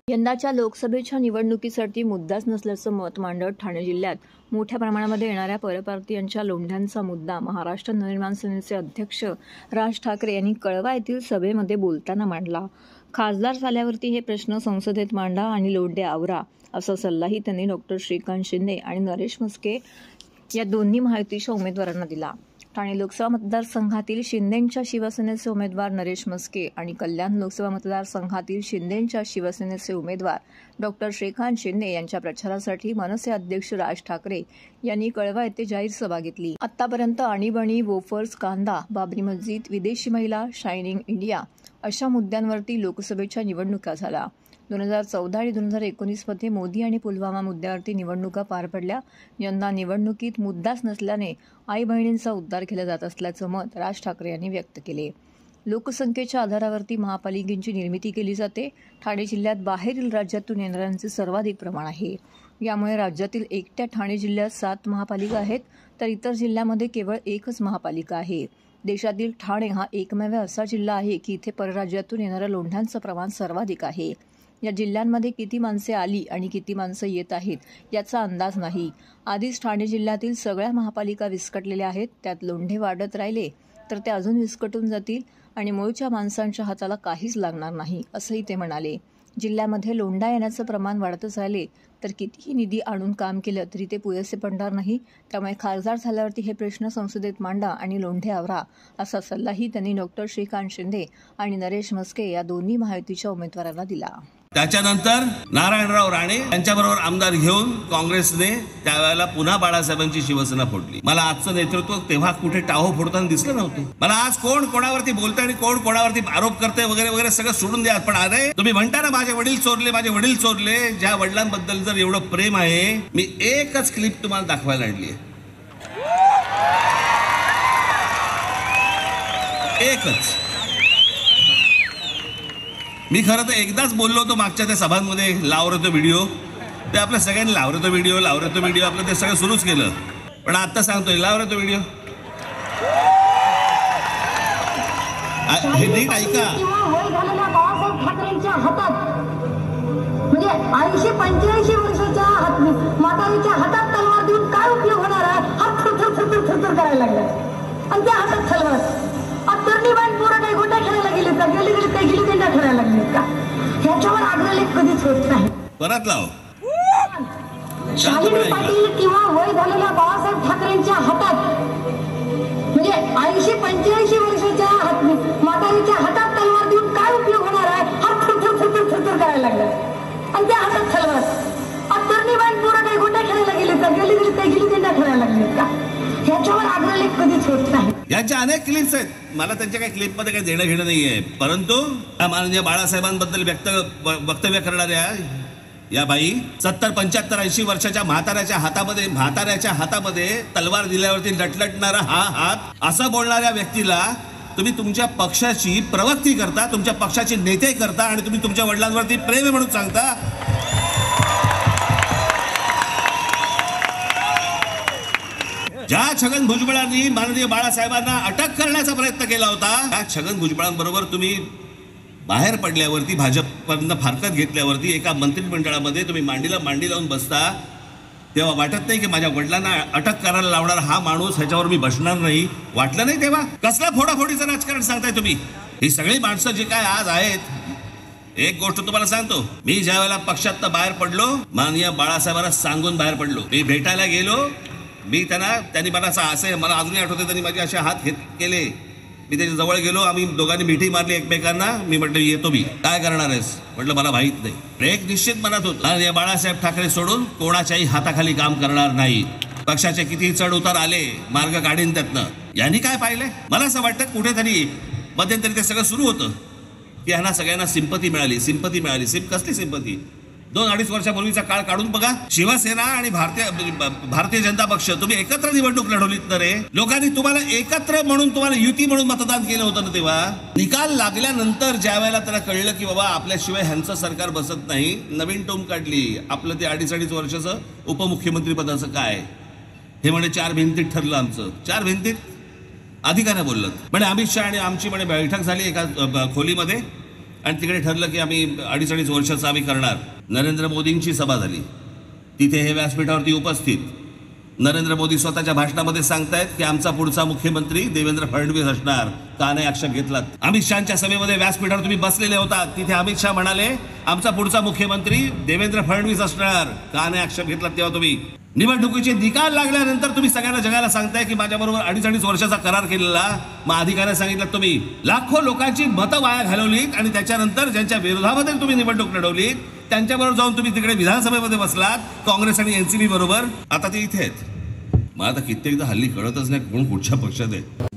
यंदाच्या लोकसभेच्या निवडणुकीसाठी मुद्दाच नसल्याचं मत मांडत ठाणे जिल्ह्यात मोठ्या प्रमाणामध्ये येणाऱ्या परप्रांतीयांच्या लोंढ्यांचा मुद्दा महाराष्ट्र नवनिर्माण सेनेचे अध्यक्ष राज ठाकरे यांनी कळवा येथील सभेमध्ये बोलताना मांडला। खासदार झाल्यावरती हे प्रश्न संसदेत मांडा आणि लोंढे आवरा असा सल्लाही त्यांनी डॉक्टर श्रीकांत शिंदे आणि नरेश म्हस्के या दोन्ही महायुतीच्या उमेदवारांना दिला। ठाणे लोकसभा मतदारसंघातील शिंदेंच्या शिवसेनेचे उमेदवार नरेश म्हस्के आणि कल्याण लोकसभा मतदारसंघातील शिंदेंच्या शिवसेनेचे उमेदवार डॉक्टर श्रीकांत शिंदे यांच्या प्रचारासाठी मनसे अध्यक्ष राज ठाकरे यांनी कळवा येथे जाहीर सभा घेतली। आतापर्यंत आणीबाणी, वोफर्स, कांदा, बाबरी मस्जिद, विदेशी महिला, शायनिंग इंडिया अशा मुद्द्यांवरती लोकसभेच्या निवडणुका झाल्या। 2014 आणि 2019 मध्ये मोदी आणि पुलवामा मुद्द्यावरती निवडणुका पार पडल्या। यंदा निवडणुकीत मुद्दाच नसल्याने आई बहिणींचा उद्धार केला जात असल्याचं मत राज ठाकरे यांनी व्यक्त केले। लोकसंख्येच्या आधारावरती महापालिकांची निर्मिती केली जाते। ठाणे जिल्ह्यात बाहेरील राज्यातून येणाऱ्यांचे सर्वाधिक प्रमाण आहे। यामुळे राज्यातील एकट्या ठाणे जिल्ह्यात 7 महापालिका आहेत, तर इतर जिल्ह्यामध्ये केवळ एकच महापालिका आहे। देशातील ठाणे हा एकमेव असा जिल्हा आहे की इथे परराज्यातून येणाऱ्या लोंढ्यांचं प्रमाण सर्वाधिक आहे। या जिल्ह्यांमध्ये किती माणसे आली आणि किती माणसं येत आहेत याचा अंदाज नाही। आधीच ठाणे जिल्ह्यातील सगळ्या महापालिका विस्कटलेल्या आहेत, त्यात लोंढे वाढत राहिले तर ते अजून विस्कटून जातील आणि मूळच्या माणसांच्या हाताला काहीच लागणार नाही असंही ते म्हणाले। जिल्ह्यामध्ये लोंढा येण्याचं प्रमाण वाढतच राहिले तर कितीही निधी आणून काम केलं तरी ते पुरेसे पडणार नाही। त्यामुळे खासदार झाल्यावरती हे प्रश्न संसदेत मांडा आणि लोंढे आवरा असा सल्लाही त्यांनी डॉक्टर श्रीकांत शिंदे आणि नरेश म्हस्के या दोन्ही महायुतीच्या उमेदवारांना दिला। त्याच्यानंतर नारायणराव राणे यांच्याबरोबर आमदार घेऊन काँग्रेसने त्यावेळेला पुन्हा बाळासाहेबांची शिवसेना फोडली। मला आजचं नेतृत्व तेव्हा कुठे टाहो फोडताना दिसलं नव्हतं। मला आज कोण कोणावरती बोलतंय आणि कोण कोणावरती आरोप करते वगैरे वगैरे सगळं सोडून द्या। पण अरे तुम्ही म्हणता ना माझे वडील चोरले, ज्या वडिलांबद्दल जर एवढं प्रेम आहे, मी एकच क्लिप तुम्हाला दाखवायला आणली आहे, एकच। मी खरं तर एकदाच बोललो होतो मागच्या त्या सभांमध्ये, लावतो व्हिडिओ, ते आपल्या सगळ्यांनी लावतो व्हिडिओ आपलं ते सगळं सुरूच केलं। पण आता सांगतोय लावतो व्हिडिओ, हे नीट ऐका। म्हणजे 80-85 वर्षाच्या म्हातारीच्या हातात तलवार देऊन काय उपयोग होणार आहे? हात थरथर करायला लागला आणि त्या हातात तलवार। तरुणी बाण पोरं काही गोट्या खेळायला गेले तर गेली काही गिली दंडा खेळायला लागले का? ह्याच्यावर आग्रह कधीच होत नाही। परत लाव। शालिनी पाटील किंवा वय झालेल्या बाळासाहेब ठाकरेंच्या हातात, म्हणजे 80-85 वर्षाच्या म्हातारीच्या हातात तलवार देऊन काय उपयोग होणार आहे? हात थरथर करायला लागला आणि त्या हातात तलवार। तरुणी बाण पोरं काही गोट्या खेळायला गेले तर गेली काही गिली दंडा खेळायला लागले का? ह्याच्यावर आग्रह कधीच होत नाही। यांच्या अनेक क्लिप्स आहेत, मला त्यांच्या काही क्लिपमध्ये काही देणं घेणं नाही आहे, परंतु माननीय बाळासाहेबांबद्दल वक्तव्य करणाऱ्या या बाई 70-75-80 वर्षाच्या म्हाताऱ्याच्या हातामध्ये तलवार दिल्यावरती लटलटणारा हा हात असं बोलणाऱ्या व्यक्तीला तुम्ही तुमच्या पक्षाची प्रवक्ती करता, तुमच्या पक्षाचे नेते करता आणि तुम्ही तुमच्या वडिलांवरती प्रेम आहे म्हणून सांगता। ज्या छगन भुजबळांनी माननीय बाळासाहेबांना अटक करण्याचा प्रयत्न केला होता, त्या छगन भुजबळांबरोबर तुम्ही बाहेर पडल्यावरती, भाजपनं फारकत घेतल्यावरती एका मंत्रिमंडळामध्ये तुम्ही मांडी लावून बसता, तेव्हा वाटत नाही की माझ्या वडिलांना अटक करायला लावणारा हा माणूस ह्याच्यावर मी बसणार नाही? वाटलं नाही तेव्हा? कसलं फोडाफोडीचं राजकारण सांगताय तुम्ही? ही सगळी माणसं जी काय आज आहेत, एक गोष्ट तुम्हाला सांगतो, मी ज्या वेळेला पक्षातनं बाहेर पडलो, माननीय बाळासाहेबांना सांगून बाहेर पडलो। मी भेटायला गेलो, त्यांनी मला असं मला अजूनही आठवतं, त्यांनी माझे असे हात केले, मी त्याच्या जवळ गेलो, आम्ही दोघांनी मिठी मारली एकमेकांना। मी म्हटलं येतो, मी काय करणार आहेस? म्हटलं मला माहित नाही। एक निश्चित मनात होता, या बाळासाहेब ठाकरे सोडून कोणाच्याही हाताखाली काम करणार नाही। पक्षाचे किती चढ उतार आले, मार्ग काढीन त्यातनं। यांनी काय पाहिलंय? मला असं वाटतं कुठेतरी मध्यंतरी ते सगळं सुरू होतं की ह्यांना सगळ्यांना सिंपती मिळाली। कसली सिंपती? 2-2.5 वर्षापूर्वीचा काळ काढून बघा। शिवसेना आणि भारतीय जनता पक्ष तुम्ही एकत्र निवडणूक लढवलीत ना रे। लोकांनी तुम्हाला एकत्र म्हणून, तुम्हाला युती म्हणून मतदान केलं होतं ना। तेव्हा निकाल लागल्यानंतर ज्या वेळेला त्याला कळलं की बाबा आपल्याशिवाय ह्यांचं सरकार बसत नाही, नवीन टोम काढली। आपलं ते 2.5 वर्षाचं उपमुख्यमंत्री पदाचं काय, हे म्हणे 4 भिंतीत ठरलं आमचं। 4 भिंतीत? अधिकाऱ्या बोललं म्हणे अमित शहा आणि आमची म्हणे बैठक झाली एका खोलीमध्ये आणि तिकडे ठरलं की आम्ही 2.5 वर्षाचं आम्ही करणार. नरेंद्र मोदींची सभा झाली, तिथे हे व्यासपीठावरती उपस्थित नरेंद्र मोदी स्वतःच्या भाषणामध्ये सांगतायत की आमचा पुढचा मुख्यमंत्री देवेंद्र फडणवीस असणार. का नाही आक्षेप घेतलात? अमित शहाच्या सभेमध्ये व्यासपीठावर तुम्ही बसलेले होता, तिथे अमित शहा म्हणाले आमचा पुढचा मुख्यमंत्री देवेंद्र फडणवीस असणार. का नाही आक्षेप घेतलात तेव्हा तुम्ही? निवडणुकीचे निकाल लागल्यानंतर तुम्ही सगळ्यांना जगाला सांगताय की माझ्याबरोबर 2.5 वर्षाचा करार केलेला. मग अधिकाऱ्यांना सांगितलं तुम्ही लाखो लोकांची मतं वाया घालवलीत आणि त्याच्यानंतर ज्यांच्या विरोधामध्ये तुम्ही निवडणूक लढवलीत त्यांच्याबरोबर जाऊन तुम्ही तिकडे विधानसभेमध्ये बसलात काँग्रेस आणि एनसीपी बरोबर. आता ते इथे आहेत. मग आता कित्येकदा हल्ली कळतच नाही कोण कुठच्या पक्षात आहे.